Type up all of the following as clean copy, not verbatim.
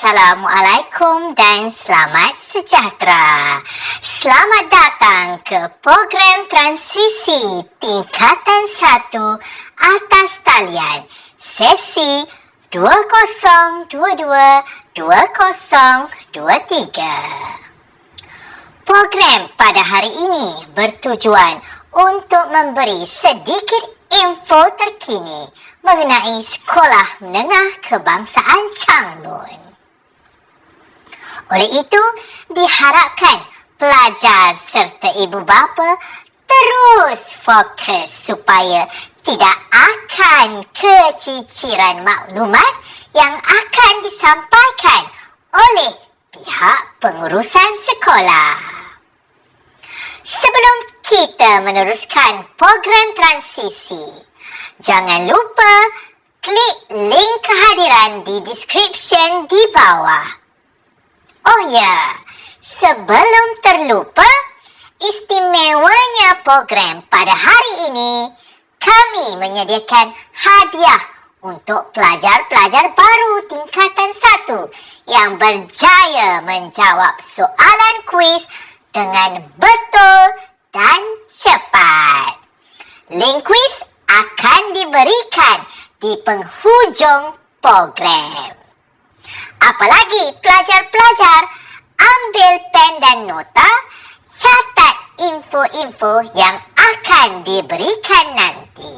Assalamualaikum dan selamat sejahtera. Selamat datang ke program transisi tingkatan 1 atas talian sesi 2022-2023. Program pada hari ini bertujuan untuk memberi sedikit info terkini mengenai Sekolah Menengah Kebangsaan Changlun. Oleh itu, diharapkan pelajar serta ibu bapa terus fokus supaya tidak akan keciciran maklumat yang akan disampaikan oleh pihak pengurusan sekolah. Sebelum kita meneruskan program transisi, jangan lupa klik link kehadiran di description di bawah. Oh ya, sebelum terlupa, istimewanya program pada hari ini, kami menyediakan hadiah untuk pelajar-pelajar baru tingkatan 1 yang berjaya menjawab soalan kuis dengan betul dan cepat. Link kuis akan diberikan di penghujung program. Apalagi pelajar-pelajar, ambil pen dan nota, catat info-info yang akan diberikan nanti.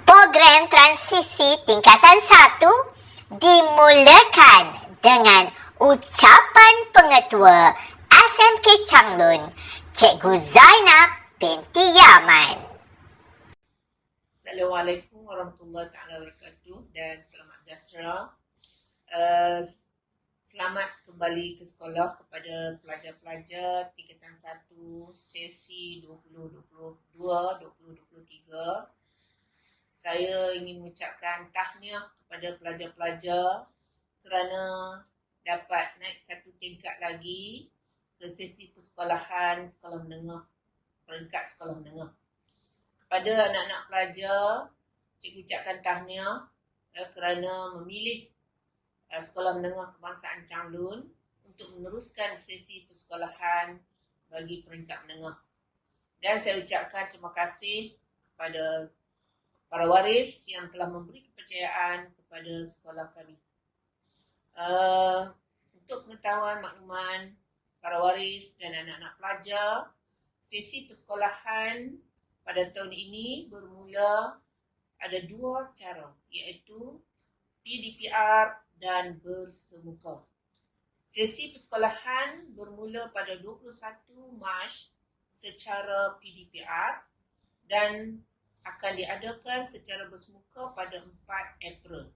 Program transisi tingkatan 1 dimulakan dengan ucapan pengetua SMK Changlun, Cikgu Zainab binti Yaman. Assalamualaikum warahmatullahi wabarakatuh dan selamat sejahtera. Selamat kembali ke sekolah kepada pelajar-pelajar tingkatan 1 sesi 2022-2023. Saya ingin mengucapkan tahniah kepada pelajar-pelajar kerana dapat naik satu tingkat lagi ke sesi persekolahan sekolah menengah, peringkat sekolah menengah. Kepada anak-anak pelajar, cikgu ucapkan tahniah kerana memilih Sekolah Menengah Kebangsaan Changlun untuk meneruskan sesi persekolahan bagi peringkat menengah. Dan saya ucapkan terima kasih kepada para waris yang telah memberi kepercayaan kepada sekolah kami. Untuk pengetahuan makluman para waris dan anak-anak pelajar, sesi persekolahan pada tahun ini bermula ada dua cara, iaitu PDPR dan bersemuka. Sesi persekolahan bermula pada 21 Mac secara PDPR dan akan diadakan secara bersemuka pada 4 April.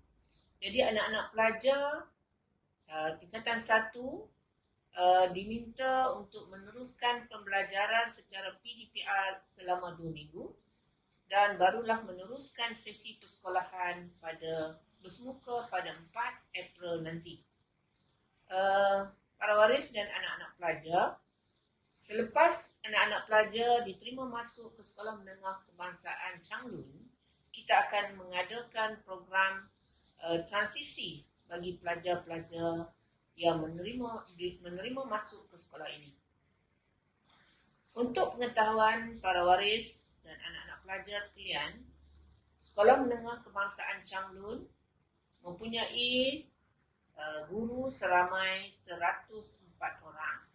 Jadi anak-anak pelajar tingkatan 1 diminta untuk meneruskan pembelajaran secara PDPR selama 2 minggu dan barulah meneruskan sesi persekolahan pada bersemuka pada 4 April nanti. Para waris dan anak-anak pelajar, selepas anak-anak pelajar diterima masuk ke Sekolah Menengah Kebangsaan Changlun, kita akan mengadakan program transisi bagi pelajar-pelajar yang menerima masuk ke sekolah ini. Untuk pengetahuan para waris dan anak-anak pelajar sekalian, Sekolah Menengah Kebangsaan Changlun mempunyai guru seramai 104 orang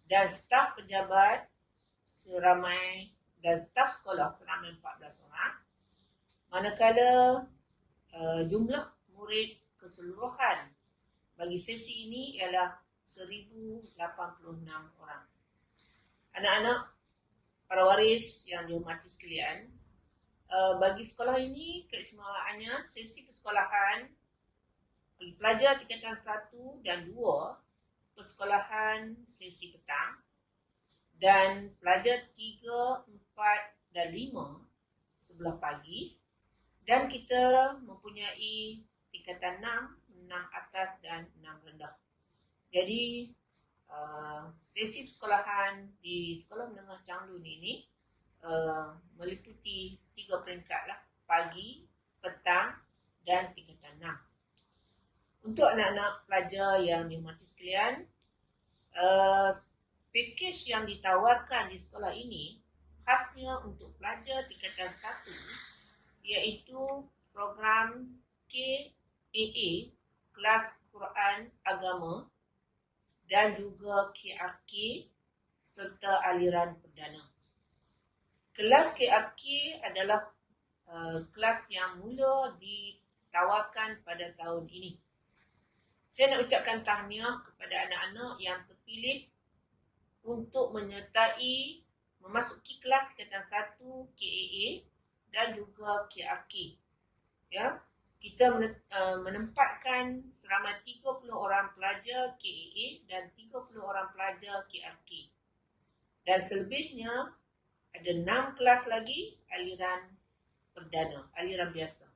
dan staf pejabat dan staf sekolah seramai 14 orang, manakala jumlah murid keseluruhan bagi sesi ini ialah 1086 orang. Anak-anak para waris yang dihormati sekalian, bagi sekolah ini keistimewaannya sesi persekolahan bagi pelajar tingkatan 1 dan 2 persekolahan sesi petang dan pelajar 3, 4 dan 5 sebelah pagi, dan kita mempunyai tingkatan 6 atas dan 6 rendah. Jadi sesi persekolahan di Sekolah Menengah Changlun ini meliputi 3 peringkat lah, pagi, petang dan tingkatan 6. Untuk anak-anak pelajar yang dihormati sekalian, pakej yang ditawarkan di sekolah ini khasnya untuk pelajar tingkatan 1, iaitu program KAA, kelas Quran Agama, dan juga KRK serta aliran perdana. Kelas KRK adalah kelas yang mula ditawarkan pada tahun ini. Saya nak ucapkan tahniah kepada anak-anak yang terpilih untuk menyertai memasuki kelas tingkatan 1 KAA dan juga KRK. Ya, kita menempatkan seramai 30 orang pelajar KAA dan 30 orang pelajar KRK. Dan selebihnya ada 6 kelas lagi aliran perdana, aliran biasa.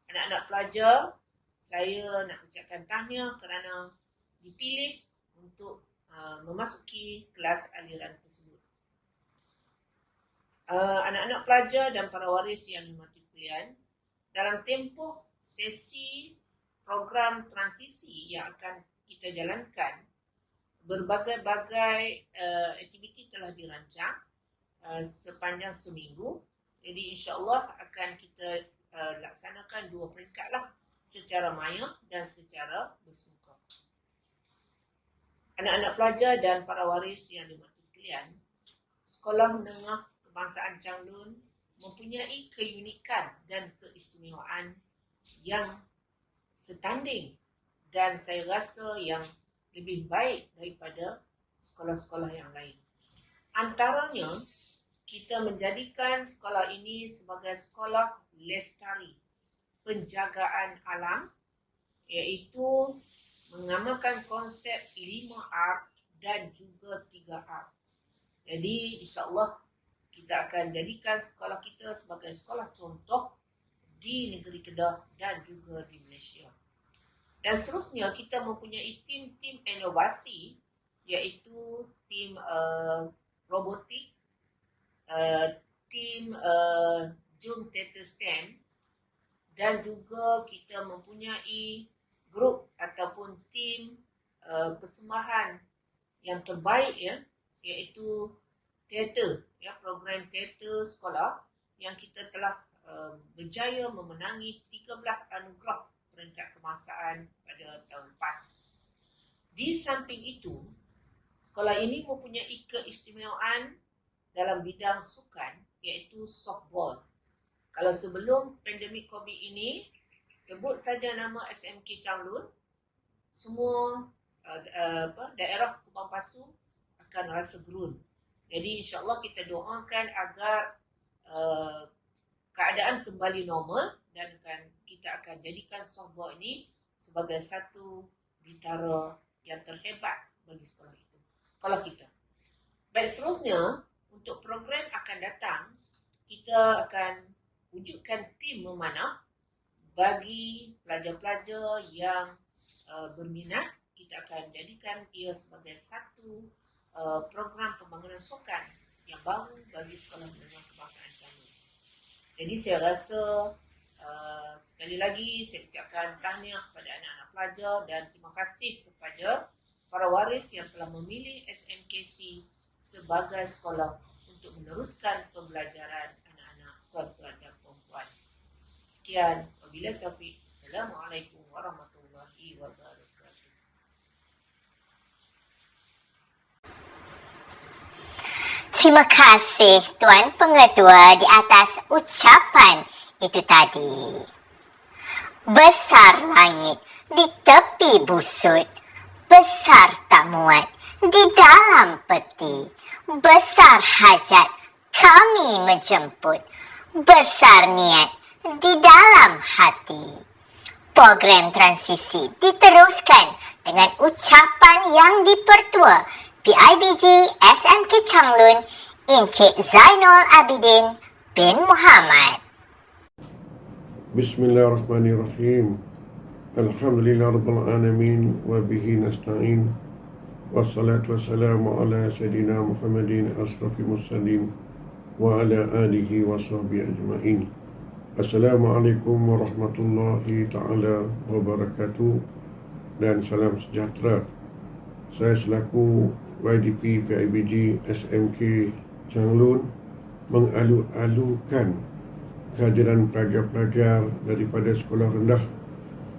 Anak-anak pelajar, saya nak ucapkan tahniah kerana dipilih untuk memasuki kelas aliran tersebut. Anak-anak pelajar dan para waris yang dihormati sekalian, dalam tempoh sesi program transisi yang akan kita jalankan, berbagai-bagai aktiviti telah dirancang sepanjang seminggu. Jadi insya-Allah akan kita laksanakan 2 peringkat lah, secara maya dan secara bersemuka. Anak-anak pelajar dan para waris yang dihormati sekalian, Sekolah Menengah Kebangsaan Changlun mempunyai keunikan dan keistimewaan yang setanding dan saya rasa yang lebih baik daripada sekolah-sekolah yang lain. Antaranya, kita menjadikan sekolah ini sebagai sekolah lestari, penjagaan alam, iaitu mengamalkan konsep 5R dan juga 3R. Jadi insya-Allah kita akan jadikan sekolah kita sebagai sekolah contoh di negeri Kedah dan juga di Malaysia. Dan seterusnya kita mempunyai tim-tim inovasi, iaitu tim robotik, tim Zoom Theater STEM, dan juga kita mempunyai grup ataupun tim persembahan yang terbaik, ya, iaitu teater, ya, program teater sekolah yang kita telah berjaya memenangi 13 anugerah peringkat kebangsaan pada tahun lepas. Di samping itu, sekolah ini mempunyai keistimewaan dalam bidang sukan, iaitu softball. Kalau sebelum pandemik COVID ini, sebut saja nama SMK Changlun, semua daerah Kubang Pasu akan rasa gerun. Jadi insya-Allah kita doakan agar keadaan kembali normal dan kita akan jadikan softball ini sebagai satu bitara yang terhebat bagi sekolah itu, sekolah kita. Baik, seterusnya untuk program akan datang, kita akan wujudkan tim memanah bagi pelajar-pelajar yang berminat. Kita akan jadikan ia sebagai satu program pembangunan sukan yang baru bagi Sekolah Menengah Kebangsaan Changlun. Jadi saya rasa sekali lagi saya ucapkan tahniah kepada anak-anak pelajar dan terima kasih kepada para waris yang telah memilih SMKC sebagai sekolah untuk meneruskan pembelajaran anak-anak tuan-tuan dan puan-puan. Sekian, wabillahi taufiq. Assalamualaikum warahmatullahi wabarakatuh. Terima kasih Tuan Pengetua di atas ucapan itu tadi. Besar langit di tepi busut, besar tak muat di dalam peti, besar hajat kami menjemput, besar niat di dalam hati. Program transisi diteruskan dengan ucapan yang dipertua PIBG SMK Changlun Encik Zainul Abidin bin Muhammad. Bismillahirrahmanirrahim. Alhamdulillah Rabbil Alamin wa bihi nasta'in. Wassalatu wassalamu ala Sayyidina Muhammadin asrafil mursalin wa ala alihi wa sahbihi ajma'in. Assalamualaikum warahmatullahi ta'ala wabarakatuh. dan salam sejahtera. Saya selaku YDP PIBG SMK Changlun mengalu-alukan kehadiran pelajar-pelajar daripada sekolah rendah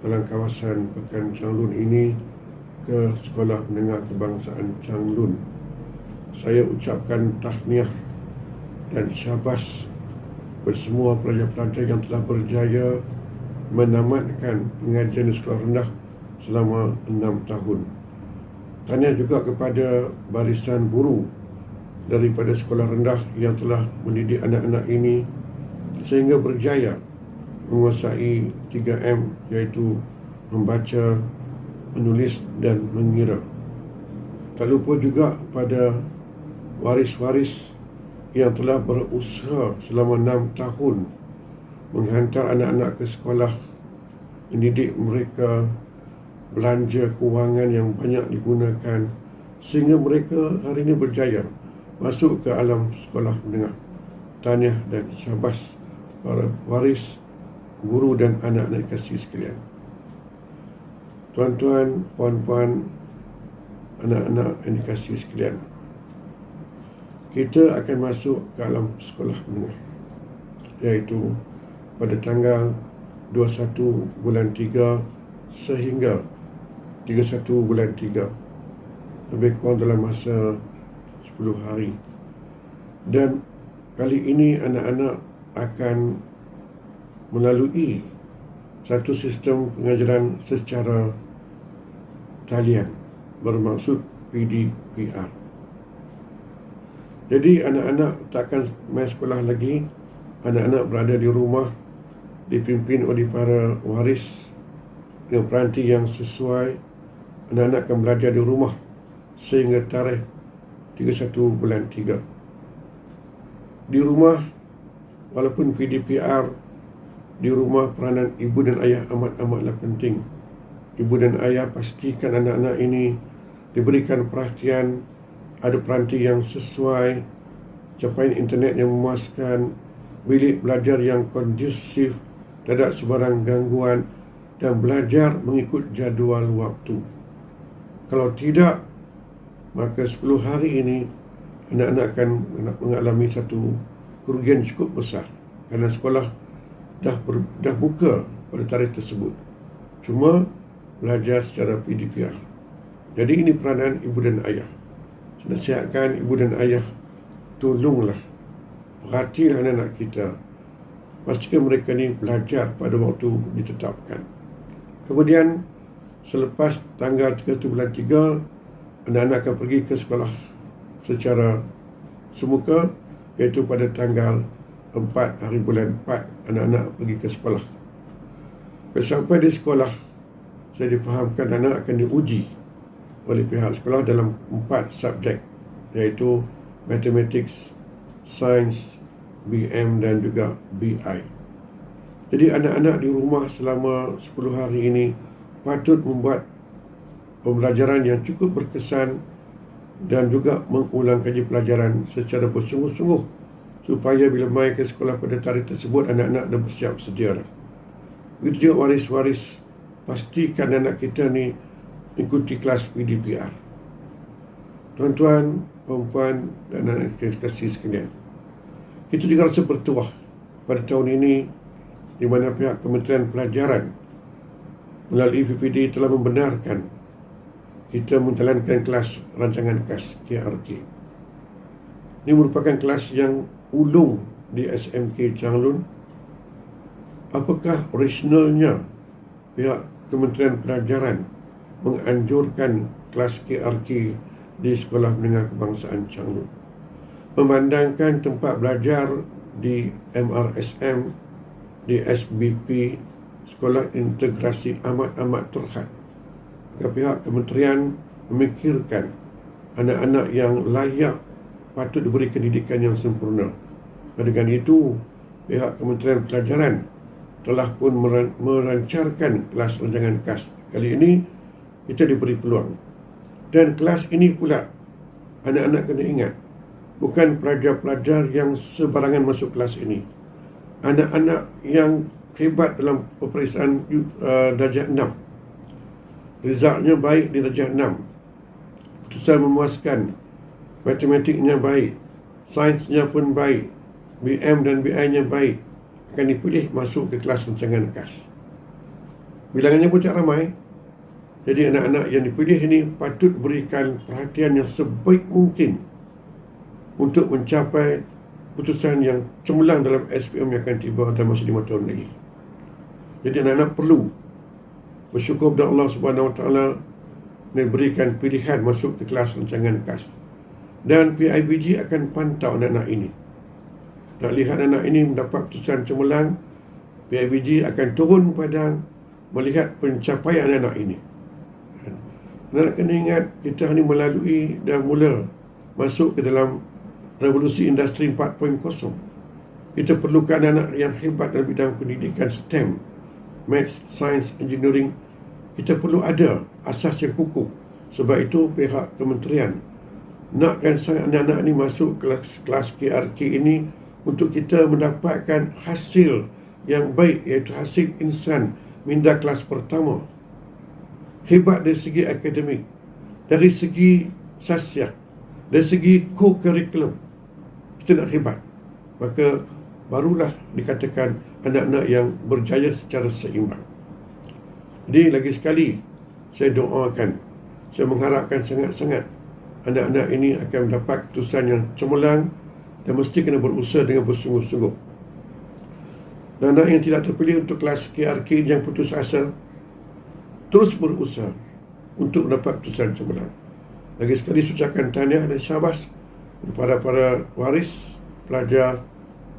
dalam kawasan Pekan Changlun ini ke Sekolah Menengah Kebangsaan Changlun. Saya ucapkan tahniah dan syabas bersemua pelajar-pelajar yang telah berjaya menamatkan pengajian di sekolah rendah selama 6 tahun. Tahniah juga kepada barisan guru daripada sekolah rendah yang telah mendidik anak-anak ini sehingga berjaya menguasai 3M, iaitu membaca, menulis dan mengira. Tak lupa juga pada waris-waris yang telah berusaha selama 6 tahun menghantar anak-anak ke sekolah, mendidik mereka, belanja kewangan yang banyak digunakan sehingga mereka hari ini berjaya masuk ke alam sekolah menengah. Tahniah dan syabas para waris, guru dan anak-anak kasih sekalian. Tuan-tuan, puan-puan, anak-anak yang dikasihi sekalian, kita akan masuk ke alam sekolah menengah, iaitu pada tanggal 21 bulan 3 sehingga 31 bulan 3, lebih kurang dalam masa 10 hari. Dan kali ini anak-anak akan melalui satu sistem pengajaran secara talian, bermaksud PDPR. Jadi anak-anak takkan main sekolah lagi. Anak-anak berada di rumah, dipimpin oleh para waris dengan peranti yang sesuai. Anak-anak akan belajar di rumah sehingga tarikh 31 bulan 3. Di rumah, walaupun PDPR, di rumah peranan ibu dan ayah amat-amatlah penting. Ibu dan ayah pastikan anak-anak ini diberikan perhatian, ada peranti yang sesuai, capaian internet yang memuaskan, bilik belajar yang kondusif, tidak sebarang gangguan dan belajar mengikut jadual waktu. Kalau tidak, maka 10 hari ini anak-anak akan mengalami satu kerugian cukup besar kerana sekolah dah buka pada tarikh tersebut, cuma belajar secara PDPR. Jadi ini peranan ibu dan ayah. Saya nasihatkan ibu dan ayah, tolonglah perhatilah anak-anak kita, pastikan mereka ni belajar pada waktu ditetapkan. Kemudian selepas tanggal 31 bulan 3, anak-anak akan pergi ke sekolah secara semuka, iaitu pada tanggal 4 hari bulan 4 anak-anak pergi ke sekolah. Sampai di sekolah, saya difahamkan anak akan diuji oleh pihak sekolah dalam 4 subjek, iaitu Mathematics, Sains, BM dan juga BI. Jadi anak-anak di rumah selama 10 hari ini patut membuat pembelajaran yang cukup berkesan dan juga mengulang kaji pelajaran secara bersungguh-sungguh supaya bila mai ke sekolah pada tarikh tersebut anak-anak dah bersiap sedia dah. Begitu juga waris-waris, pastikan anak kita ni ikuti kelas PDPR. Tuan-tuan, perempuan dan anak kasih sekalian, kita juga rasa bertuah pada tahun ini di mana pihak Kementerian Pelajaran melalui PPD telah membenarkan kita menjalankan kelas rancangan KAS KRK. Ini merupakan kelas yang ulung di SMK Changlun. Apakah originalnya pihak Kementerian Pelajaran menganjurkan kelas KRK di Sekolah Menengah Kebangsaan Changlun? Memandangkan tempat belajar di MRSM, di SBP, Sekolah Integrasi amat-amat terhad, maka pihak kementerian memikirkan anak-anak yang layak patut diberi pendidikan yang sempurna. Dengan itu, pihak Kementerian Pelajaran telah pun melancarkan kelas rancangan KAS. Kali ini kita diberi peluang. Dan kelas ini pula, anak-anak kena ingat, bukan pelajar-pelajar yang sebarangan masuk kelas ini. Anak-anak yang hebat dalam peperiksaan darjah 6. Resultnya baik di darjah 6. Putusan memuaskan. Matematiknya baik. Sainsnya pun baik. BM dan BI-nya baik. Akan dipilih masuk ke kelas rancangan khas. Bilangannya pun tak ramai. Jadi anak-anak yang dipilih ini patut berikan perhatian yang sebaik mungkin untuk mencapai putusan yang cemerlang dalam SPM yang akan tiba dalam masa 5 tahun lagi. Jadi anak-anak perlu bersyukur kepada Allah Subhanahu Wa Taala memberikan pilihan masuk ke kelas rancangan khas. Dan PIBG akan pantau anak-anak ini. Nak lihat anak ini mendapat keputusan cemerlang, PIBG akan turun padang melihat pencapaian anak-anak ini. Anak kena ingat, kita ni melalui dan mula masuk ke dalam revolusi industri 4.0. Kita perlukan anak yang hebat dalam bidang pendidikan STEM, Maths, Science, Engineering. Kita perlu ada asas yang kukuh. Sebab itu pihak kementerian nakkan sangat anak-anak ini masuk kelas KRK ini untuk kita mendapatkan hasil yang baik, iaitu hasil insan minda kelas pertama. Hebat dari segi akademik, dari segi sasiak, dari segi co-curriculum. Kita nak hebat, maka barulah dikatakan anak-anak yang berjaya secara seimbang. Jadi lagi sekali saya doakan, saya mengharapkan sangat-sangat anak-anak ini akan mendapat keputusan yang cemerlang dan mesti kena berusaha dengan bersungguh-sungguh. Dan anak yang tidak terpilih untuk kelas KRK yang putus asa, terus berusaha untuk mendapat keputusan cemerlang. Lagi sekali ucapkan tahniah dan syabas kepada para waris, pelajar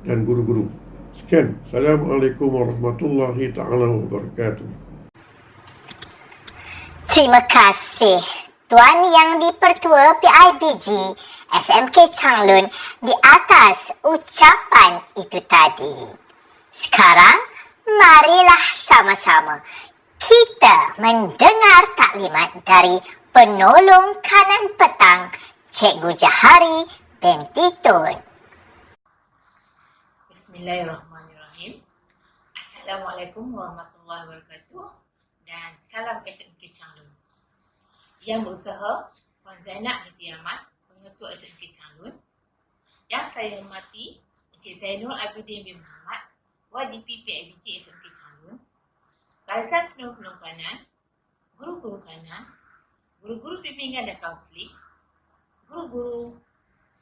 dan guru-guru. Sekian. Assalamualaikum warahmatullahi taala wabarakatuh. Terima kasih Tuan Yang di-Pertua PIBG SMK Changlun di atas ucapan itu tadi. Sekarang, marilah sama-sama kita mendengar taklimat dari penolong kanan petang Cikgu Jahari binti Tun. Bismillahirrahmanirrahim. Assalamualaikum warahmatullahi wabarakatuh dan salam SMK Changlun. Yang berusaha Puan Zainab binti Ahmad, Pengetua SMK Changlun. Yang saya hormati Encik Zainul Abidin bin Muhammad, YDP PIBG SMK Changlun. Barisan penolong kanan, guru-guru kanan, guru-guru bimbingan dan kaunseling, guru-guru,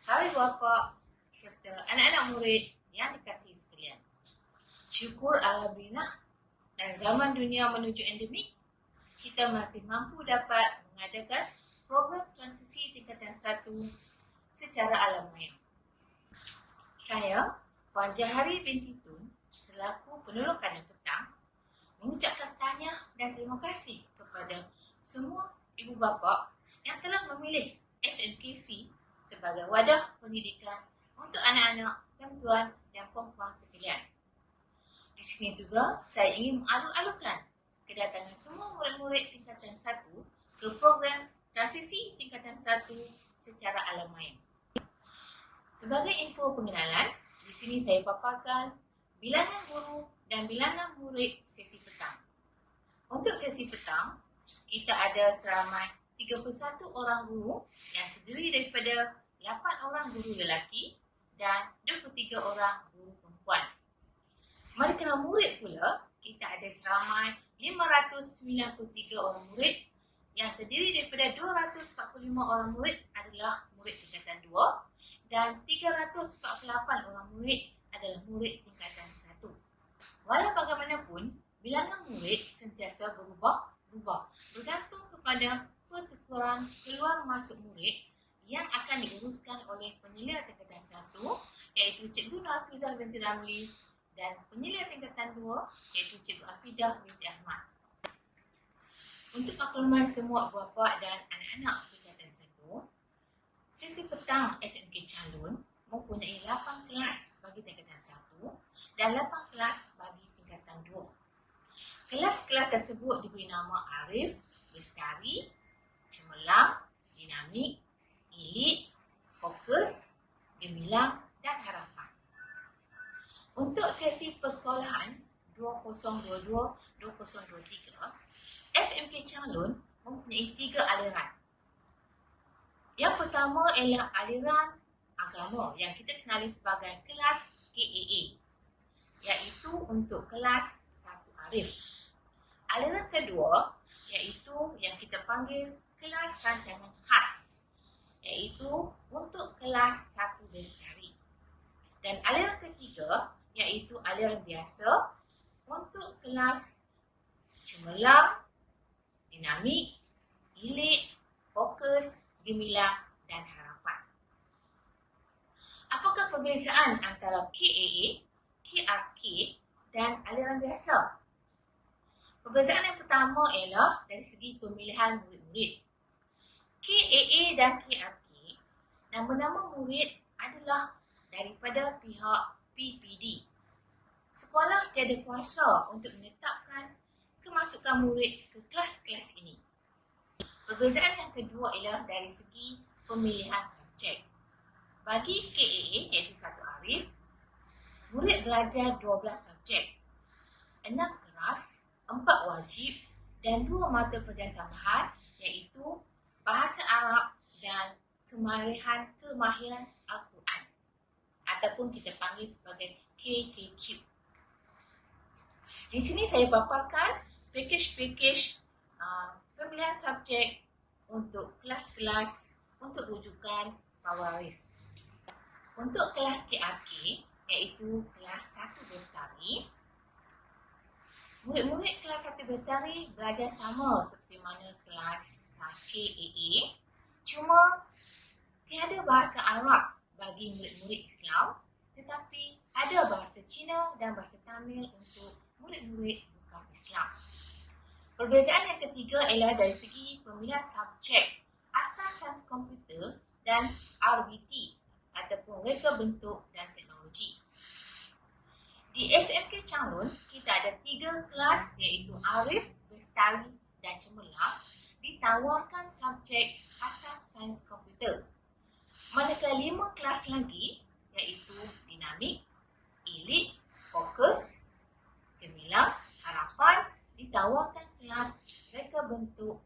para bapa serta anak-anak murid yang dikasihi sekalian. Syukur Alhamdulillah, dalam zaman dunia menuju endemik, kita masih mampu dapat mengadakan program transisi tingkatan 1 secara alam maya. Saya, Puan Jahari binti Tun, selaku penolong kanan petang, mengucapkan tahniah dan terima kasih kepada semua ibu bapa yang telah memilih SMKC sebagai wadah pendidikan untuk anak-anak, tuan-tuan dan puan-puan sekalian. Di sini juga saya ingin mengalu-alukan kedatangan semua murid-murid tingkatan 1 ke program transisi tingkatan 1 secara alam maya. Sebagai info pengenalan, di sini saya paparkan bilangan guru dan bilangan murid sesi petang. Untuk sesi petang, kita ada seramai 31 orang guru yang terdiri daripada 8 orang guru lelaki dan 23 orang guru perempuan. Manakala murid pula, kita ada seramai 593 orang murid yang terdiri daripada 245 orang murid adalah murid tingkatan 2 dan 348 orang murid adalah murid tingkatan 1. Walau bagaimanapun, bilangan murid sentiasa berubah bergantung kepada pertukaran keluar masuk murid yang akan diuruskan oleh penyelia tingkatan 1 iaitu Cikgu Nafizah binti Ramli dan penyelia tingkatan 2 iaitu Cikgu Afidah binti Ahmad. Untuk makluman semua bapa dan anak-anak tingkatan 1, sesi petang SMK Changlun mempunyai 8 kelas bagi tingkatan 1 dan 8 kelas bagi tingkatan 2. Kelas-kelas tersebut diberi nama Arif, Lestari, Cemerlang, Dinamik, Elit, Fokus, Gemilang dan Harapan. Untuk sesi persekolahan 2022-2023, SMK Changlun mempunyai 3 aliran. Yang pertama ialah aliran agama yang kita kenali sebagai kelas KAA, iaitu untuk kelas 1 Arif. Aliran kedua iaitu yang kita panggil kelas rancangan khas, iaitu untuk kelas 1 Bestari. Dan aliran ketiga iaitu aliran biasa untuk kelas cemerlang, dinamik, ilik, fokus, gemilang dan harapan. Apakah perbezaan antara KAA, KRK dan aliran biasa? Perbezaan yang pertama ialah dari segi pemilihan murid-murid. KAA dan KRK, nama-nama murid adalah daripada pihak PPD. Sekolah tiada kuasa untuk menetapkan kemasukan murid ke kelas-kelas ini. Perbezaan yang kedua ialah dari segi pemilihan subjek. Bagi KAA iaitu 1 Arif, murid belajar 12 subjek, 6 keras, 4 wajib dan 2 mata pelajaran tambahan iaitu bahasa Arab dan kemahiran Al-Quran ataupun kita panggil sebagai KKQ. Di sini saya paparkan pakej-pakej pemilihan subjek untuk kelas-kelas untuk rujukan pewaris. Untuk kelas KRK iaitu kelas 1 Bestari, murid-murid kelas 1 Bestari belajar sama seperti mana kelas KAA, cuma tiada bahasa Arab bagi murid-murid Islam, tetapi ada bahasa Cina dan bahasa Tamil untuk murid-murid bukan Islam. Perbezaan yang ketiga ialah dari segi pemilihan subjek asas sains komputer dan RBT ataupun reka bentuk dan teknologi. Di SMK Changlun, kita ada 3 kelas iaitu Arif, Bestari dan Cemerlang ditawarkan subjek asas sains komputer. Manakala 5 kelas lagi iaitu dinamik, ilik, fokus, gemilang, harapan ditawarkan kelas reka bentuk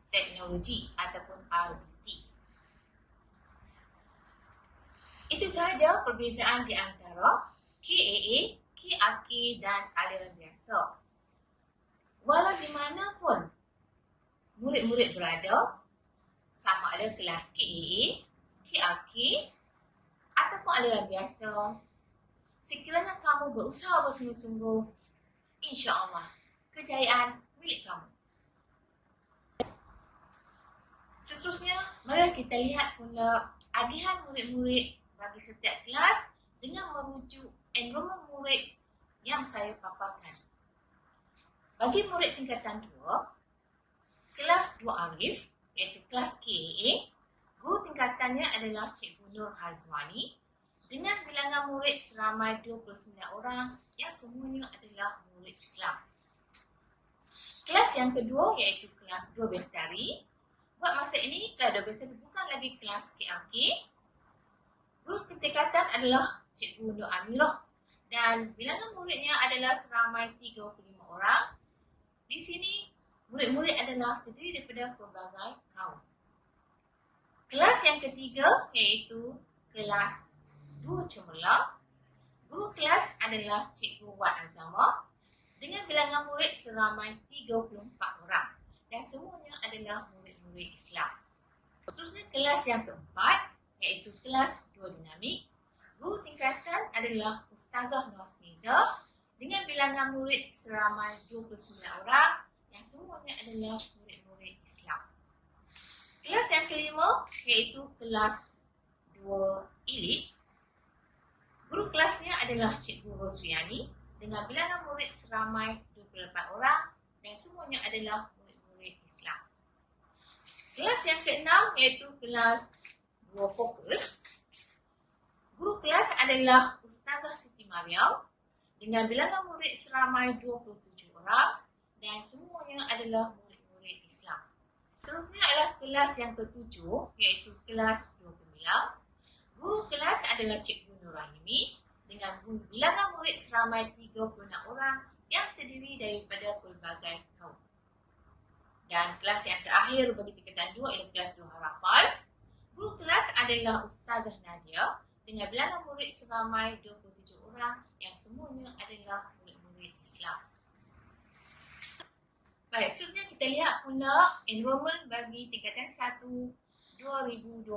teknologi ataupun RBT. Itu sahaja perbezaan di antara KAA, KRK dan aliran biasa. Walau di mana pun murid-murid berada, sama ada kelas KAA, KRK ataupun aliran biasa, sekiranya kamu berusaha bersungguh-sungguh, insya-Allah kejayaan milik kamu. Seterusnya, mari kita lihat pula agihan murid-murid bagi setiap kelas dengan merujuk enrollment murid yang saya paparkan. Bagi murid tingkatan 2, kelas 2 Arif iaitu kelas KAA, guru tingkatannya adalah Cikgu Nur Hazwani dengan bilangan murid seramai 29 orang yang semuanya adalah murid Islam. Kelas yang kedua iaitu kelas 2 Bestari. Buat masa ini, kelas 2 Bestari bukan lagi kelas KRK. Guru tingkatan adalah Cikgu Nur Amirah dan bilangan muridnya adalah seramai 35 orang. Di sini, murid-murid adalah terdiri daripada pelbagai kaum. Kelas yang ketiga iaitu kelas 2 Cemerlang. Guru kelas adalah Cikgu Wat Azamah dengan bilangan murid seramai 34 orang dan semuanya adalah murid-murid Islam. Seterusnya kelas yang keempat iaitu kelas 2 Dinamik. Guru tingkatan adalah Ustazah Nosniza dengan bilangan murid seramai 29 orang yang semuanya adalah murid-murid Islam. Kelas yang kelima iaitu kelas 2 Ilik. Guru kelasnya adalah Cikgu Roswiani dengan bilangan murid seramai 24 orang dan semuanya adalah murid-murid Islam. Kelas yang keenam iaitu kelas 2 Fokus. Guru kelas adalah Ustazah Siti Mariam dengan bilangan murid seramai 27 orang dan semuanya adalah murid-murid Islam. Seterusnya adalah kelas yang ketujuh iaitu kelas 2 Gemilang. Guru kelas adalah Cikgu Nurahimi dengan bilangan murid seramai 36 orang yang terdiri daripada pelbagai kaum. Dan kelas yang terakhir bagi tingkatan 2 ialah kelas 2 harapan. Guru kelas adalah Ustazah Nadia dengan bilangan murid seramai 27 orang yang semuanya adalah murid-murid Islam. Baik, seterusnya kita lihat pula enrolment bagi tingkatan 1 2022.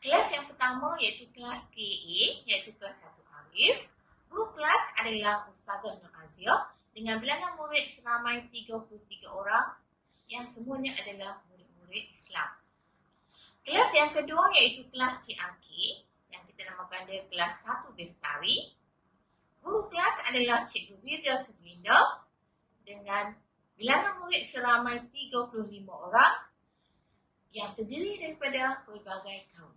Kelas yang pertama iaitu kelas KA, iaitu kelas 1 Arif. Guru kelas adalah Ustazah Nur Aziah dengan bilangan murid seramai 33 orang yang semuanya adalah murid-murid Islam. Kelas yang kedua iaitu kelas KRK yang kita namakan dia kelas 1 Bestari. Guru kelas adalah Cikgu Wirda Suzlinda dengan bilangan murid seramai 35 orang yang terdiri daripada pelbagai kaum.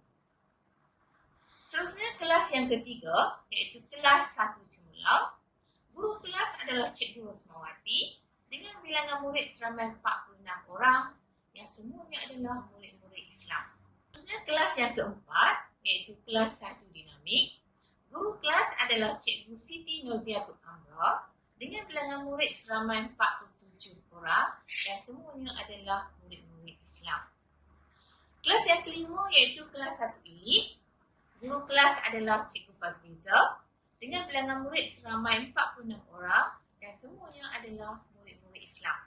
Seterusnya kelas yang ketiga iaitu kelas 1 Cemerlang. Guru kelas adalah Cikgu Rosmawati dengan bilangan murid seramai 46 orang yang semuanya adalah murid-murid Islam. Seterusnya kelas yang keempat iaitu kelas 1 Dinamik. Guru kelas adalah Cikgu Siti Nurziatul Amra dengan bilangan murid seramai 47 orang dan semuanya adalah murid-murid Islam. Kelas yang kelima iaitu kelas 1 Elit. Guru kelas adalah Cikgu Fazliza dengan bilangan murid seramai 46 orang dan semuanya adalah murid-murid Islam.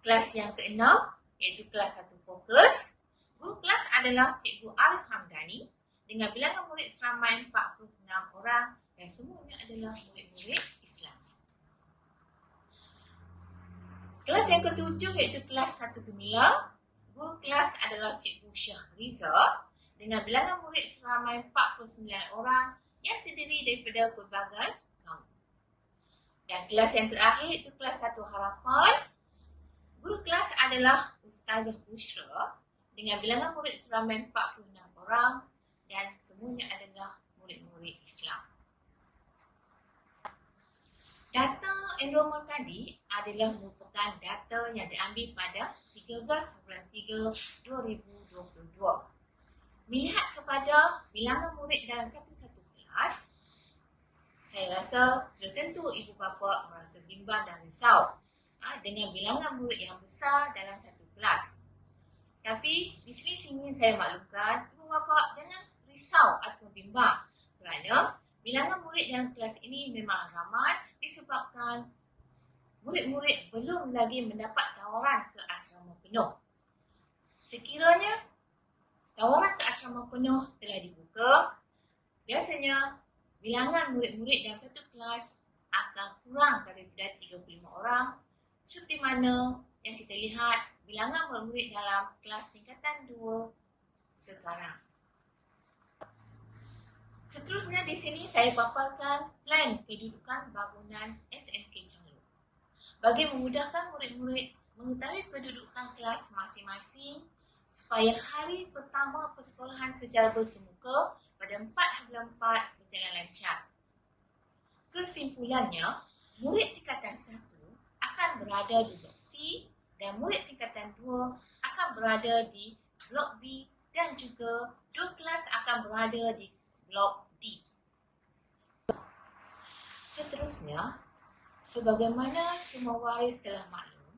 Kelas yang keenam iaitu kelas 1 Fokus. Guru kelas adalah Cikgu Arif Hamdani dengan bilangan murid seramai 46 orang dan semuanya adalah murid-murid Islam. Kelas yang ketujuh iaitu kelas 1 Gemilang. Guru kelas adalah Cikgu Syahriza dengan bilangan murid seramai 49 orang yang terdiri daripada pelbagai kaum. Dan kelas yang terakhir itu kelas 1 Harapan. Guru kelas adalah Ustazah Bushra dengan bilangan murid seramai 46 orang dan semuanya adalah murid-murid Islam. Data enrolment tadi adalah merupakan data yang diambil pada 13 bulan 3 2022. Melihat kepada bilangan murid dalam satu-satu kelas, saya rasa sudah tentu ibu bapa merasa bimbang dan risau dengan bilangan murid yang besar dalam satu kelas. Tapi di sini saya maklumkan ibu bapa jangan risau atau bimbang kerana bilangan murid dalam kelas ini memang ramai disebabkan murid-murid belum lagi mendapat tawaran ke asrama penuh. Sekiranya tawaran ke asrama penuh telah dibuka, biasanya bilangan murid-murid dalam satu kelas akan kurang daripada 35 orang seperti mana yang kita lihat bilangan murid-murid dalam kelas tingkatan 2 sekarang. Seterusnya di sini saya paparkan plan kedudukan bangunan SMK Changlun. Bagi memudahkan murid-murid mengetahui kedudukan kelas masing-masing supaya hari pertama persekolahan secara bersemuka pada 4/4 berjalan lancar. Kesimpulannya, murid tingkatan 1 akan berada di blok C dan murid tingkatan 2 akan berada di blok B dan juga dua kelas akan berada di blok D. Seterusnya, sebagaimana semua waris telah maklum,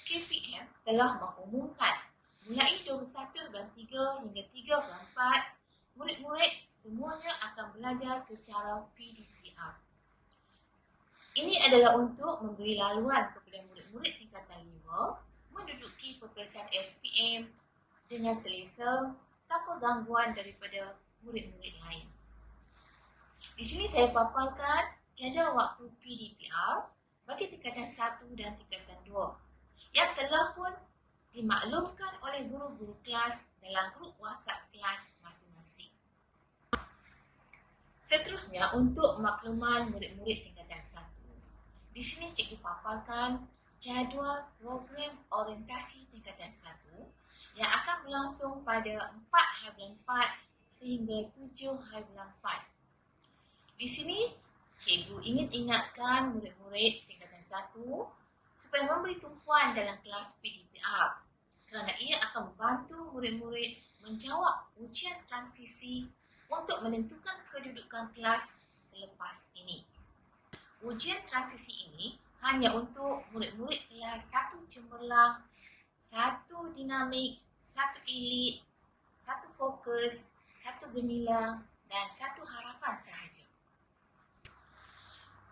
KPM telah mengumumkan mulai 21 bulan 3 hingga 3 bulan 4, murid-murid semuanya akan belajar secara PDPR. Ini adalah untuk memberi laluan kepada murid-murid tingkatan 5 menduduki peperiksaan SPM dengan selesa tanpa gangguan daripada murid-murid lain. Di sini saya paparkan jadual waktu PDPR bagi tingkatan 1 dan tingkatan 2 yang telah pun dimaklumkan oleh guru-guru kelas dalam grup WhatsApp kelas masing-masing. Seterusnya untuk makluman murid-murid tingkatan 1. Di sini cikgu paparkan jadual program orientasi tingkatan 1 yang akan berlangsung pada 4/4 sehingga 7/4. Di sini cikgu ingin ingatkan murid-murid tingkatan 1 supaya memberi tumpuan dalam kelas PDPR kerana ia akan membantu murid-murid menjawab ujian transisi untuk menentukan kedudukan kelas selepas ini. Ujian transisi ini hanya untuk murid-murid kelas 1 cemerlang, 1 dinamik, 1 elit, 1 fokus, 1 gemilang dan 1 harapan sahaja.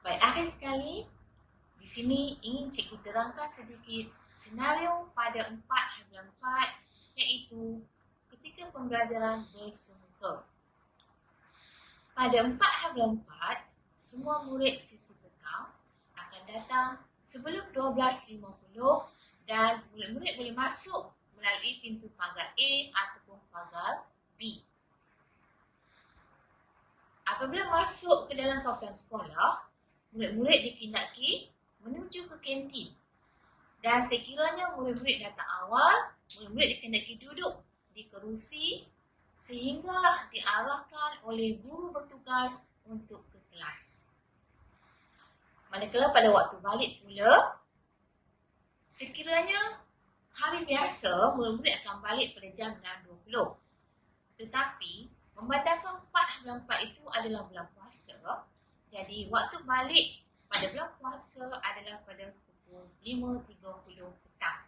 Baik, akhir sekali, di sini ingin cikgu terangkan sedikit senario pada 4/4, iaitu ketika pembelajaran bersungker. Pada 4/4, semua murid sesi petang akan datang sebelum 12.50 dan murid-murid boleh masuk melalui pintu pagar A ataupun pagar B. Apabila masuk ke dalam kawasan sekolah, murid-murid dikendaki menuju ke kantin. Dan sekiranya murid-murid datang awal, murid-murid dikendaki duduk di kerusi sehinggalah diarahkan oleh guru bertugas untuk ke kelas. Manakala pada waktu balik pula, sekiranya hari biasa, murid-murid akan balik pada jam 6.20. Tetapi, memandangkan 4/4 itu adalah bulan puasa, jadi waktu balik pada bulan puasa adalah pada pukul 5.30 petang.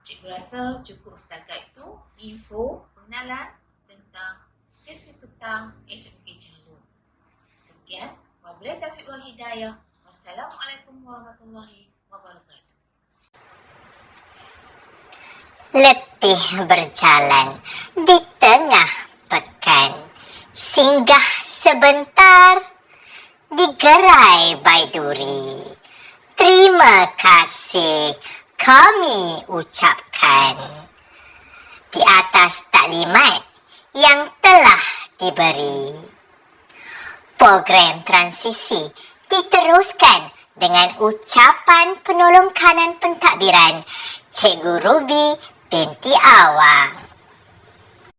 Cikgu rasa cukup setakat itu info pengenalan tentang sesi petang SMK Calon. Sekian, wabillahi taufiq wal hidayah. Wassalamualaikum warahmatullahi wabarakatuh. Letih berjalan di tengah pekan, singgah sebentar di gerai Baiduri. Terima kasih kami ucapkan di atas taklimat yang telah diberi. Program transisi diteruskan dengan ucapan penolong kanan pentadbiran Cikgu Ruby binti Awang.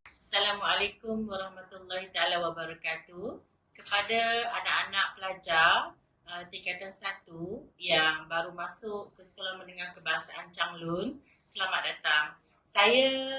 Assalamualaikum warahmatullahi taala wabarakatuh. Kepada anak-anak pelajar tingkatan 1 yang baru masuk ke Sekolah Menengah Kebangsaan Changlun, selamat datang. Saya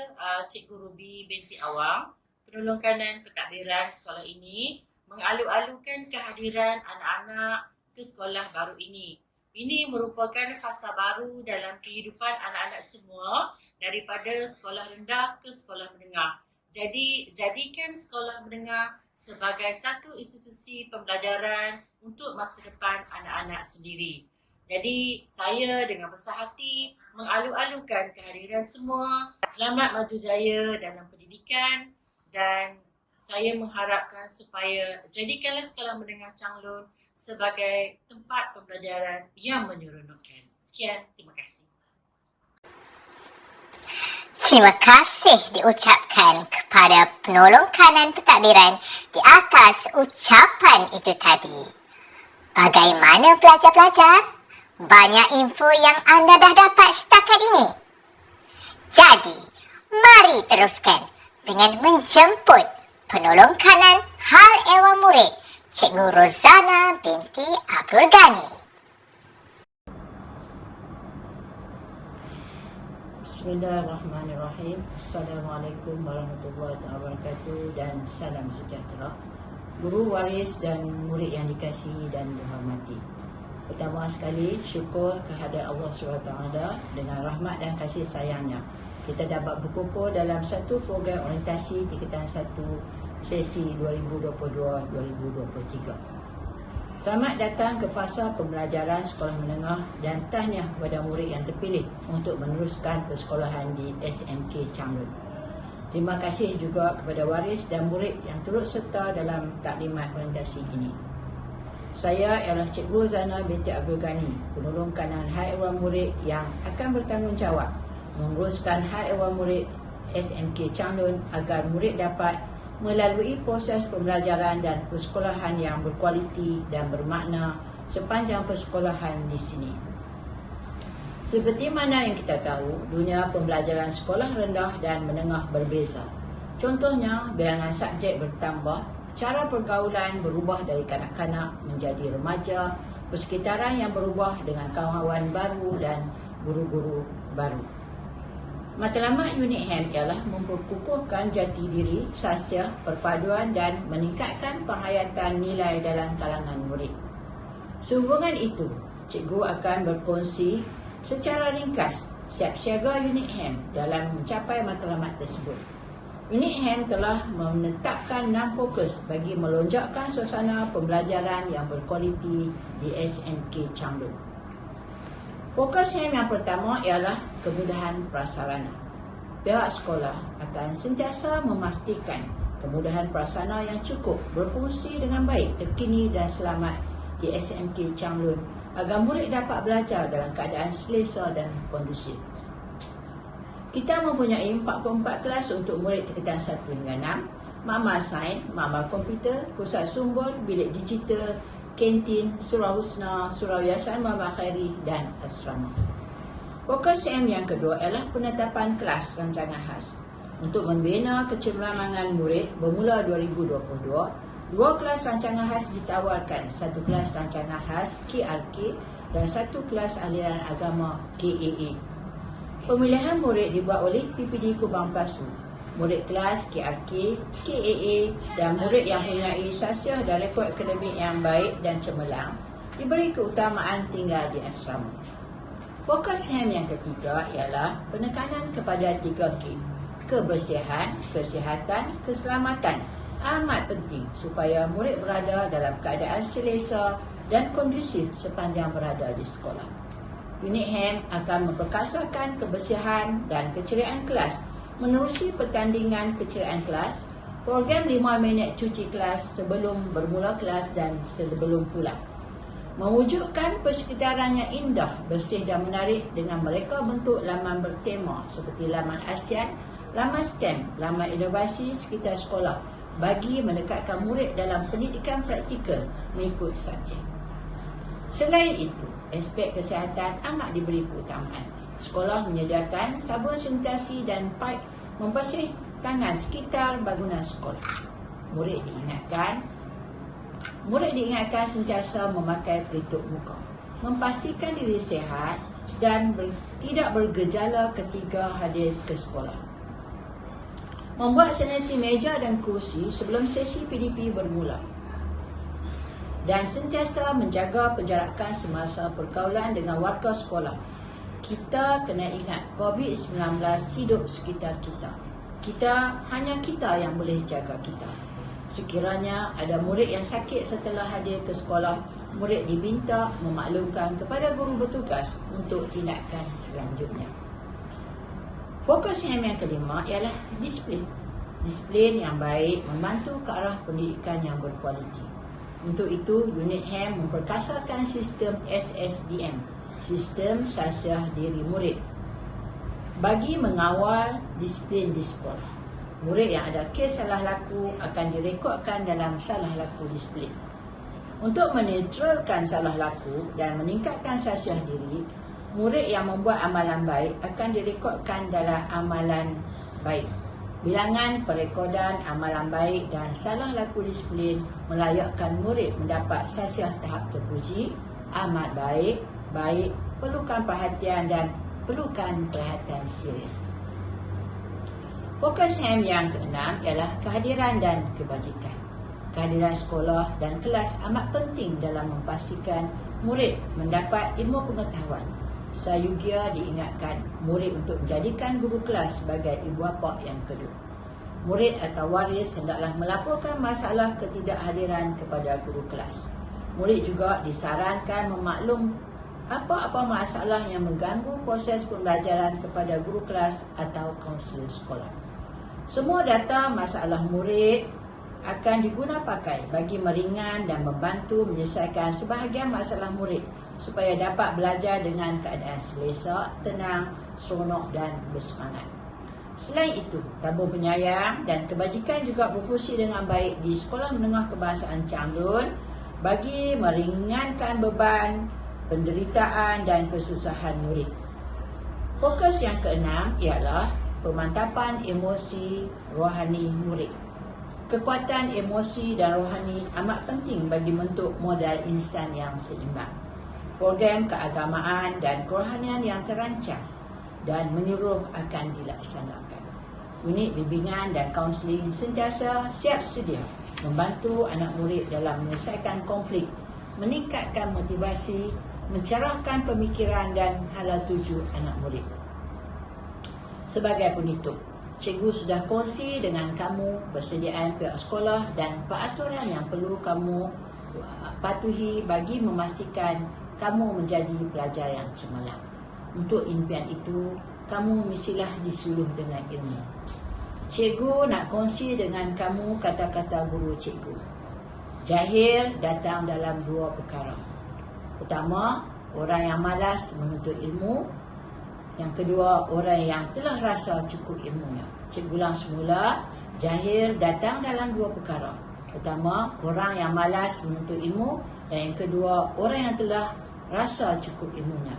Cikgu Ruby binti Awang, penolong kanan pentadbiran sekolah ini, mengalu-alukan kehadiran anak-anak ke sekolah baru ini. Ini merupakan fasa baru dalam kehidupan anak-anak semua daripada sekolah rendah ke sekolah menengah. Jadi, jadikan sekolah menengah sebagai satu institusi pembelajaran untuk masa depan anak-anak sendiri. Jadi, saya dengan besar hati mengalu-alukan kehadiran semua. Selamat maju jaya dalam pendidikan dan saya mengharapkan supaya jadikanlah Sekolah Menengah Changlun sebagai tempat pembelajaran yang menyeronokkan. Sekian, terima kasih. Terima kasih diucapkan kepada penolong kanan pentadbiran di atas ucapan itu tadi. Bagaimana pelajar-pelajar? Banyak info yang anda dah dapat setakat ini. Jadi, mari teruskan dengan menjemput penolong kanan hal ehwal murid Cikgu Rozana binti Abdul Ghani. Bismillahirrahmanirrahim. Assalamualaikum warahmatullahi wabarakatuh dan salam sejahtera. Guru, waris dan murid yang dikasihi dan dihormati. Pertama sekali, syukur kehadirat Allah SWT dengan rahmat dan kasih sayangnya. Kita dapat berkumpul dalam satu program orientasi tingkatan 1 sesi 2022-2023. Selamat datang ke fasa pembelajaran sekolah menengah dan tahniah kepada murid yang terpilih untuk meneruskan persekolahan di SMK Changlun. Terima kasih juga kepada waris dan murid yang turut serta dalam taklimat orientasi ini. Saya ialah Cikgu Rozana binti Abdul Ghani, penolong kanan hal ehwal murid yang akan bertanggungjawab menguruskan hal ehwal murid SMK Changlun agar murid dapat melalui proses pembelajaran dan persekolahan yang berkualiti dan bermakna sepanjang persekolahan di sini. Seperti mana yang kita tahu, dunia pembelajaran sekolah rendah dan menengah berbeza. Contohnya, bilangan subjek bertambah, cara pergaulan berubah dari kanak-kanak menjadi remaja, persekitaran yang berubah dengan kawan-kawan baru dan guru-guru baru. Matlamat unit HAM ialah memperkukuhkan jati diri, sahsia, perpaduan dan meningkatkan penghayatan nilai dalam kalangan murid. Sehubungan itu, cikgu akan berkongsi secara ringkas siapsiaga unit HAM dalam mencapai matlamat tersebut. Unit HAM telah menetapkan 6 fokus bagi melonjakkan suasana pembelajaran yang berkualiti di SMK Changlun. Fokus HAM yang pertama ialah kemudahan prasarana. Pihak sekolah akan sentiasa memastikan kemudahan prasarana yang cukup berfungsi dengan baik, terkini dan selamat di SMK Changlun agar murid dapat belajar dalam keadaan selesa dan kondusif. Kita mempunyai 44 kelas untuk murid tingkatan 1 hingga 6, makmal sains, makmal komputer, pusat sumber, bilik digital, kantin, surau husna, surau yayasan Muhammad Khairi dan asrama. Fokus M yang kedua ialah penetapan kelas rancangan khas. Untuk membina kecemerlangan murid bermula 2022, 2 kelas rancangan khas ditawarkan, 1 kelas rancangan khas KRK dan 1 kelas aliran agama KAA. Pemilihan murid dibuat oleh PPD Kubang Pasu. Murid kelas KRK, KAA dan murid yang mempunyai sasiah dan rekod akademik yang baik dan cemerlang diberi keutamaan tinggal di asrama. Fokus HAM yang ketiga ialah penekanan kepada 3K. Kebersihan, kesihatan, keselamatan amat penting supaya murid berada dalam keadaan selesa dan kondusif sepanjang berada di sekolah. Unit HAM akan memperkasakan kebersihan dan keceriaan kelas menerusi pertandingan keceriaan kelas, program 5 minit cuci kelas sebelum bermula kelas dan sebelum pulang. Mewujudkan persekitaran yang indah, bersih dan menarik dengan mereka bentuk laman bertema seperti laman ASEAN, laman STEM, laman inovasi sekitar sekolah bagi mendekatkan murid dalam pendidikan praktikal mengikut subjek. Selain itu, aspek kesihatan amat diberi keutamaan. Sekolah menyediakan sabun sanitasi dan paip membersih tangan sekitar bangunan sekolah. Murid diingatkan sentiasa memakai pelitup muka, memastikan diri sihat dan tidak bergejala ketika hadir ke sekolah. Membuat sanitasi meja dan kerusi sebelum sesi PDP bermula. Dan sentiasa menjaga penjarakan semasa pergaulan dengan warga sekolah. Kita kena ingat COVID-19 hidup sekitar kita. Hanya kita yang boleh jaga kita. Sekiranya ada murid yang sakit setelah hadir ke sekolah, murid diminta memaklumkan kepada guru bertugas untuk tindakan selanjutnya. Fokus yang kelima ialah disiplin. Disiplin yang baik membantu ke arah pendidikan yang berkualiti. Untuk itu, unit HAM memperkasakan sistem SSDM, sistem sasiah diri murid, bagi mengawal disiplin di sekolah. Murid yang ada kes salah laku akan direkodkan dalam salah laku disiplin. Untuk menetralkan salah laku dan meningkatkan sasiah diri, murid yang membuat amalan baik akan direkodkan dalam amalan baik. Bilangan perekodan amalan baik dan salah laku disiplin melayakkan murid mendapat sasiah tahap terpuji, amat baik, perlukan perhatian dan perlukan perhatian serius. Fokus HAM yang keenam ialah kehadiran dan kebajikan. Kehadiran sekolah dan kelas amat penting dalam memastikan murid mendapat ilmu pengetahuan. Sayugia diingatkan murid untuk menjadikan guru kelas sebagai ibu bapa yang kedua. Murid atau waris hendaklah melaporkan masalah ketidakhadiran kepada guru kelas. Murid juga disarankan memaklum apa-apa masalah yang mengganggu proses pembelajaran kepada guru kelas atau kaunselor sekolah. Semua data masalah murid akan diguna pakai bagi meringan dan membantu menyelesaikan sebahagian masalah murid supaya dapat belajar dengan keadaan selesa, tenang, seronok dan bersemangat. Selain itu, tabung penyayang dan kebajikan juga berfungsi dengan baik di Sekolah Menengah Kebangsaan Changlun bagi meringankan beban, penderitaan dan kesusahan murid. Fokus yang keenam ialah pemantapan emosi rohani murid. Kekuatan emosi dan rohani amat penting bagi bentuk modal insan yang seimbang. Program keagamaan dan kerohanian yang terancang dan menyeluruh akan dilaksanakan. Unit bimbingan dan kaunseling sentiasa siap sedia membantu anak murid dalam menyelesaikan konflik meningkatkan motivasi, mencerahkan pemikiran dan hala tuju anak murid. Sebagai penutup, cikgu sudah kongsi dengan kamu persediaan pihak sekolah dan peraturan yang perlu kamu patuhi bagi memastikan kamu menjadi pelajar yang cemerlang. Untuk impian itu, kamu mestilah disuluh dengan ilmu. Cikgu nak kongsi dengan kamu kata-kata guru cikgu. Jahil datang dalam dua perkara. Pertama, orang yang malas menuntut ilmu. Yang kedua, orang yang telah rasa cukup ilmunya. Cikgu ulang semula, jahil datang dalam dua perkara. Pertama, orang yang malas menuntut ilmu. Dan yang kedua, orang yang telah rasa cukup ilmunya.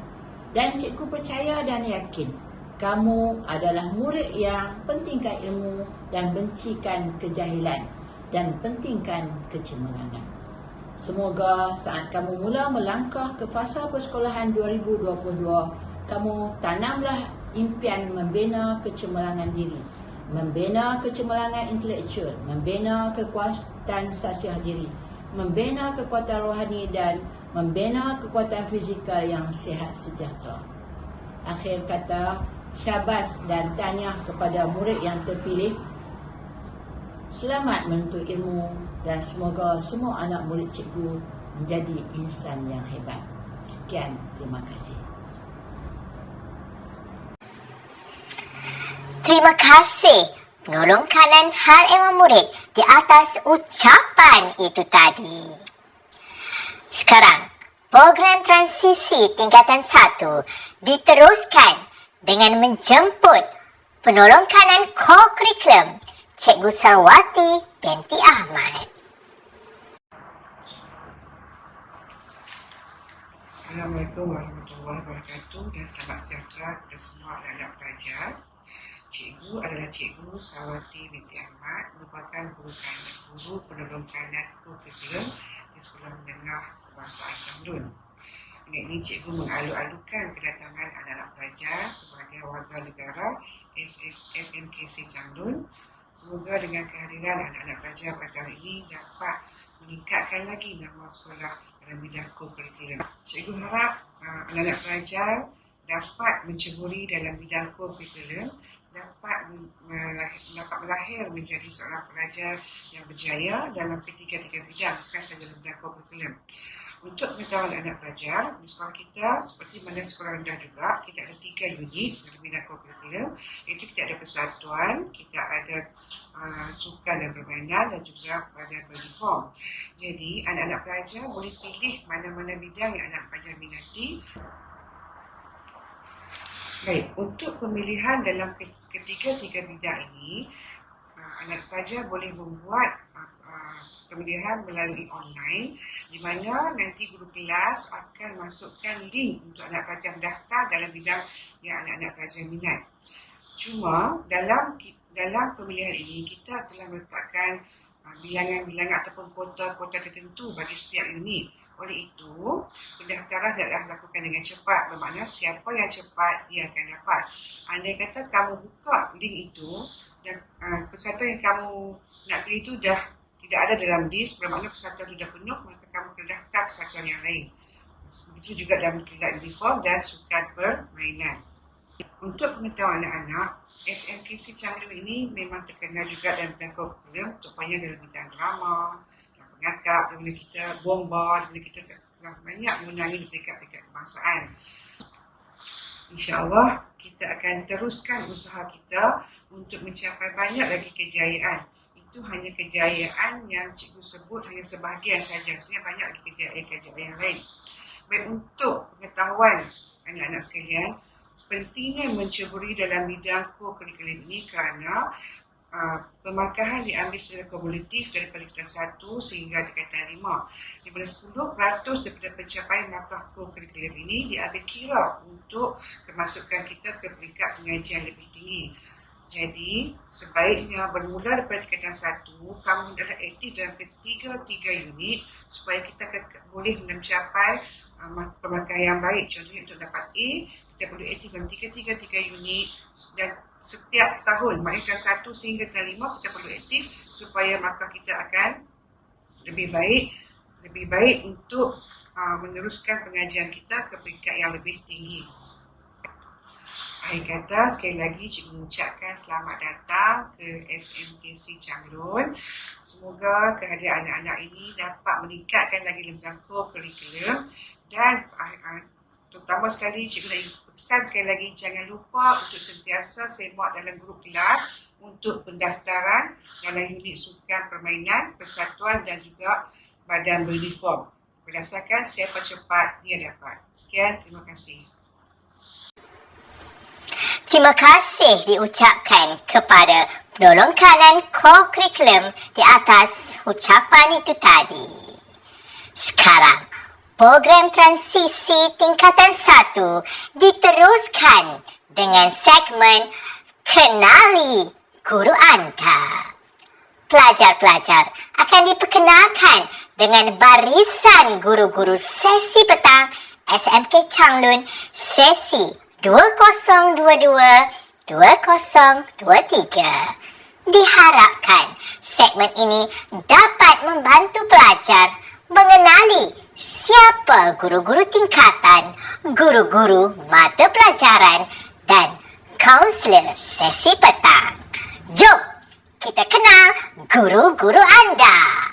Dan cikgu percaya dan yakin kamu adalah murid yang pentingkan ilmu dan bencikan kejahilan dan pentingkan kecemerlangan. Semoga saat kamu mula melangkah ke fasa persekolahan 2022, kamu tanamlah impian membina kecemerlangan diri, membina kecemerlangan intelektual, membina kekuatan sasiah diri, membina kekuatan rohani dan membina kekuatan fizikal yang sihat sejahtera. Akhir kata, syabas dan tahniah kepada murid yang terpilih. Selamat menuntut ilmu dan semoga semua anak murid cikgu menjadi insan yang hebat. Sekian, terima kasih. Terima kasih penolong kanan Hal Ehwal Murid di atas ucapan itu tadi. Sekarang, program transisi tingkatan 1 diteruskan dengan menjemput penolong kanan co-curriculum Cikgu Salwati binti Ahmad. Assalamualaikum warahmatullahi wabarakatuh dan selamat sejahtera kepada semua anak-anak pelajar. Cikgu adalah Cikgu Salwati binti Ahmad, merupakan guru penolong kanan co-curriculum di Sekolah Menengah Kebangsaan Chamdun. Dengan ini cikgu mengalu-alukan kedatangan anak-anak pelajar sebagai warga negara SMKC Chamdun. Semoga dengan kehadiran anak-anak pelajar pada hari ini dapat meningkatkan lagi nama sekolah dalam bidang co-curriculum. Cikgu harap anak-anak pelajar dapat menceburi dalam bidang co-curriculum, dapat melahir menjadi seorang pelajar yang berjaya dalam ketiga-tiga bidang, bukan sahaja dalam bidang co-curriculum. Untuk pengetahuan anak pelajar, di sekolah kita seperti mana sekolah rendah juga, kita ada 3 unit dalam bidang co-curriculum, iaitu kita ada persatuan, kita ada sukan dan permainan dan juga badan beruniform. Jadi anak-anak pelajar boleh pilih mana-mana bidang yang anak pelajar minati. Baik, untuk pemilihan dalam ketiga-tiga bidang ini, anak pelajar boleh membuat pemilihan melalui online, di mana nanti guru kelas akan masukkan link untuk anak pelajar mendaftar dalam bidang yang anak-anak pelajar minat. Cuma dalam pemilihan ini kita telah meletakkan bilangan-bilangan ataupun kuota-kuota tertentu bagi setiap unit. Oleh itu, pendaftaran adalah lakukan dengan cepat, bermakna siapa yang cepat dia akan dapat. Andai kata kamu buka link itu dan peserta yang kamu nak pilih itu dah tidak ada dalam list, bermakna persatuan sudah penuh, maka kamu kena daftar persatuan yang lain. Begitu juga dalam kelab uniform dan sukan permainan. Untuk pengetahuan anak-anak, SMKC Chamdun ini memang terkenal juga dalam bidang curriculum, terutamanya dalam bidang drama, dalam pengakap, di mana kita bomba, di mana kita telah banyak mengenangi peringkat-peringkat kebangsaan. InsyaAllah, kita akan teruskan usaha kita untuk mencapai banyak lagi kejayaan. Itu hanya kejayaan yang cikgu sebut hanya sebahagian saja. Sebenarnya banyak lagi kejayaan yang lain. Baik, untuk pengetahuan anak-anak sekalian, pentingnya menceburi dalam bidang co-curriculum ini kerana pemarkahan diambil secara kumulatif daripada tingkatan 1 sehingga tingkatan 5. Di mana 10% daripada pencapaian markah co-curriculum ini diambil kira untuk kemasukan kita ke peringkat pengajian lebih tinggi. Jadi, sebaiknya bermula daripada tingkatan 1, kamu adalah aktif dalam ketiga-tiga unit supaya kita boleh mencapai pemarkah yang baik. Contohnya untuk dapat A, kita perlu aktif dalam tiga unit dan setiap tahun, maknanya tingkatan 1 sehingga tingkatan 5 kita perlu aktif supaya markah kita akan lebih baik lebih baik untuk meneruskan pengajian kita ke peringkat yang lebih tinggi. Akhir kata, sekali lagi cikgu mengucapkan selamat datang ke SMKC Changlun. Semoga kehadiran anak-anak ini dapat meningkatkan lagi lembaga kurikulum dan terutama sekali cikgu nak pesan sekali lagi, jangan lupa untuk sentiasa semak dalam grup kelas untuk pendaftaran dalam unit sukan permainan, persatuan dan juga badan beruniform. Berdasarkan siapa cepat dia dapat. Sekian, terima kasih. Terima kasih diucapkan kepada penolong kanan co-curriculum di atas ucapan itu tadi. Sekarang, program transisi tingkatan 1 diteruskan dengan segmen Kenali Guru Anda. Pelajar-pelajar akan diperkenalkan dengan barisan guru-guru sesi petang SMK Changlun sesi 2022-2023. Diharapkan segmen ini dapat membantu pelajar mengenali siapa guru-guru tingkatan, guru-guru mata pelajaran dan kaunselor sesi petang. Jom kita kenal guru-guru anda.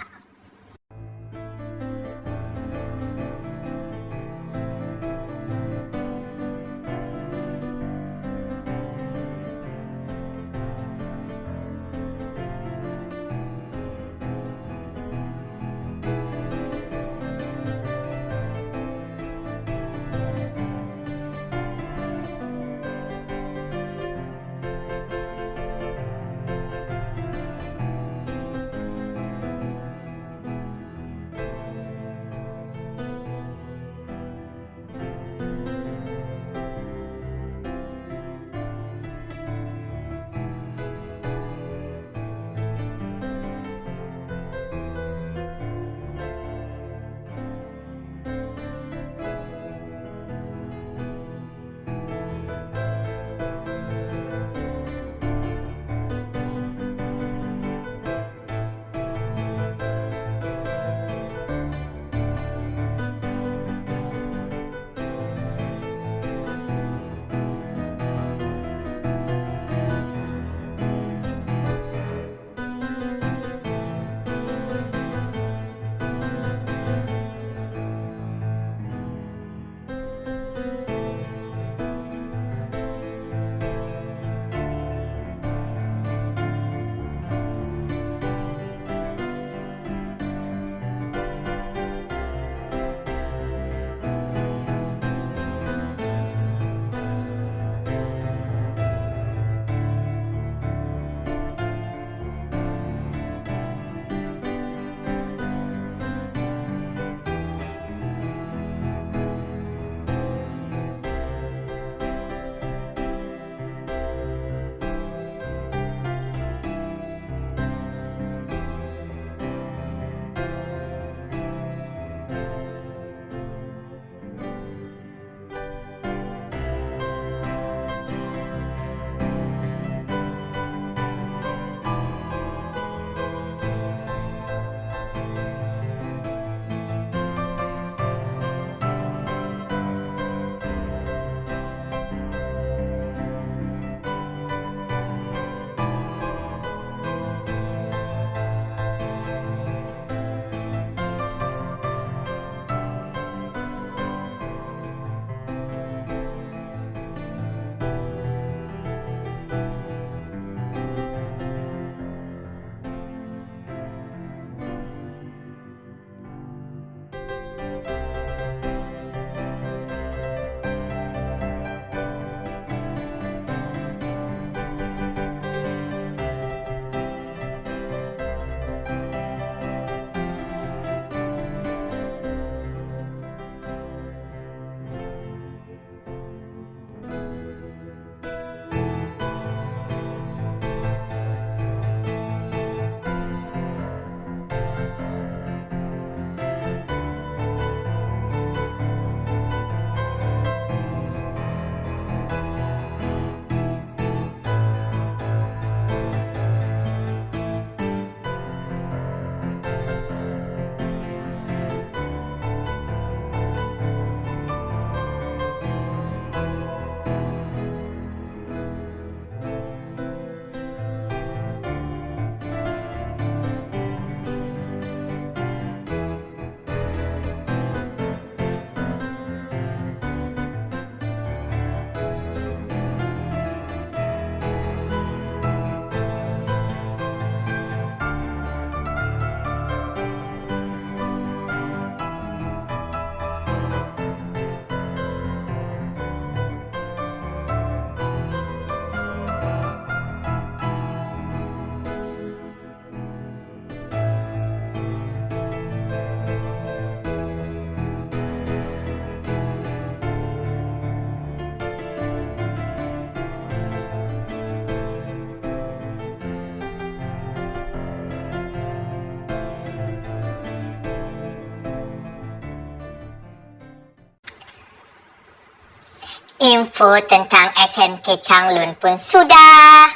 Info tentang SMK Changlun pun sudah.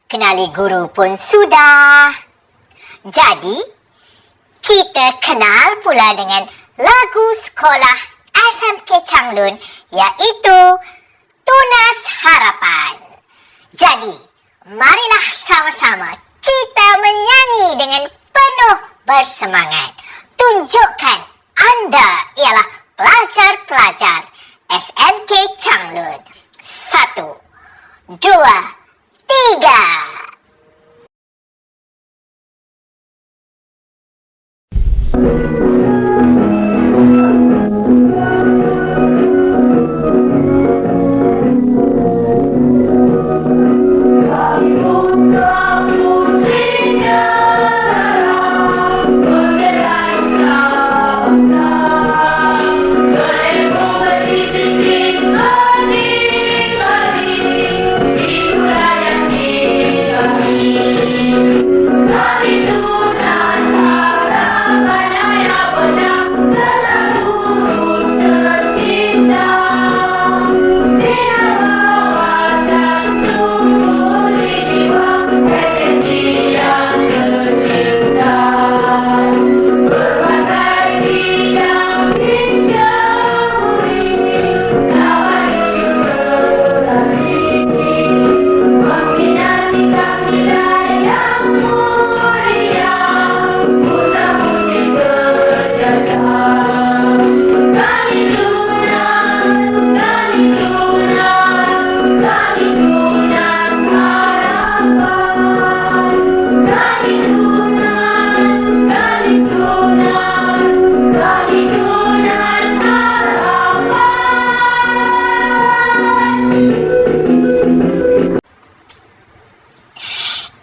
Kenali guru pun sudah. Jadi, kita kenal pula dengan lagu sekolah SMK Changlun iaitu Tunas Harapan. Jadi, marilah sama-sama kita menyanyi dengan penuh bersemangat. Tunjukkan anda ialah pelajar-pelajar SMK Changlun. 1, 2, 3.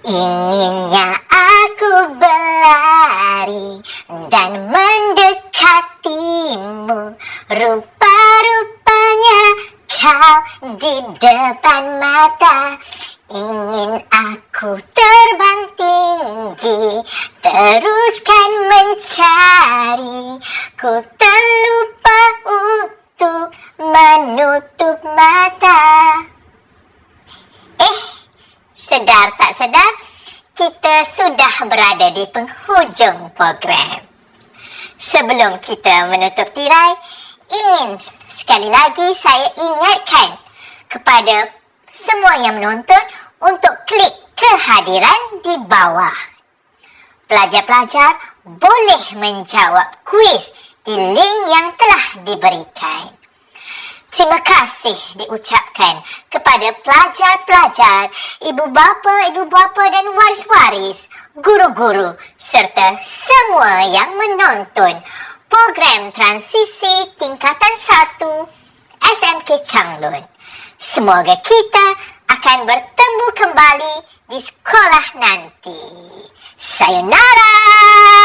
Inginnya aku berlari dan mendekatimu. Rupa-rupanya kau di depan mata. Ingin aku terbang tinggi, teruskan mencari. Ku terlupa untuk menutup mata. Sedar tak sedar, kita sudah berada di penghujung program. Sebelum kita menutup tirai, ingin sekali lagi saya ingatkan kepada semua yang menonton untuk klik kehadiran di bawah. Pelajar-pelajar boleh menjawab kuis di link yang telah diberikan. Terima kasih diucapkan kepada pelajar-pelajar, ibu bapa dan waris-waris, guru-guru serta semua yang menonton program transisi tingkatan 1 SMK Changlun. Semoga kita akan bertemu kembali di sekolah nanti. Sayonara!